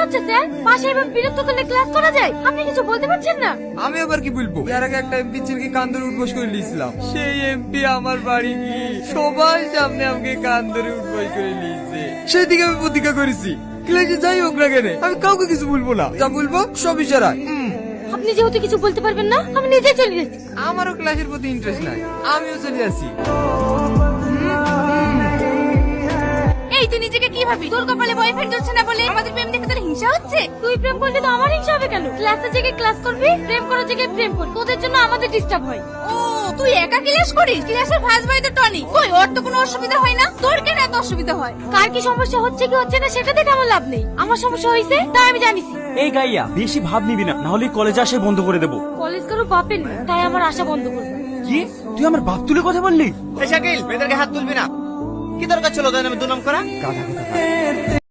হচ্ছে স্যার? পাশে এবার বিরক্ত করলে ক্লাস করা যায়? আপনি কিছু বলতে পারছেন না? আমি আবার কি বলবো? এর আগে একটা এমপি ছেলেকে কান ধরে উঠবোস করে নিয়েছিলাম। সেই এমপি আমার বাড়ি গিয়ে সবার সামনে আমাকে কান ধরে উঠবোস করে নিয়েছে। সেদিকে আমি প্রতিজ্ঞা করেছি, ক্লাসে যাই হোক না কেন আমি কাউকে কিছু বলবো না। যা বলবো সব ইশারায়। আপনি যেহেতু কিছু বলতে পারবেন না, আমি নিজেই চলে যাচ্ছি। আমারও ক্লাসের প্রতি ইন্টারেস্ট নাই, আমিও চলে যাচ্ছি। এই তুই নিজেকে কি ভাবি? তোর কপালে বয়ফ্রেন্ড হচ্ছে না বলে আমাদের প্রেম দেখে তোর হিংসা হচ্ছে? তুই প্রেম করলে তো আমার হিংসা হবে কেন? ক্লাসের জায়গায় ক্লাস করবি, প্রেম করার জায়গায় প্রেম করবি। তোদের জন্য আমাদের ডিস্টার্ব হয়। ও তুই একা ক্লাস করিস? ক্লাসের ভাজ ভাই তো টনি। কই ওর তো কোনো অসুবিধা হয় না, তোর কেন এত অসুবিধা হয়? কার কি সমস্যা হচ্ছে কি হচ্ছে না সেটা দেখে আমার লাভ নেই। আমার সমস্যা হয়েছে তাই আমি জানিছি। এই গাইয়া বেশি ভাব নিবি না, নাহলে কলেজে আসে বন্ধ করে দেবো। কলেজ কারো বাপের নেই, তাই আমার আশা বন্ধ করবে। কি তুই আমার বাপ তুলে কথা বললি? এই শাকিল মেয়েদেরকে হাত তুলবি না। কি দরকার ছিল ওদের নামে দুনাম করা? গাধা কথা।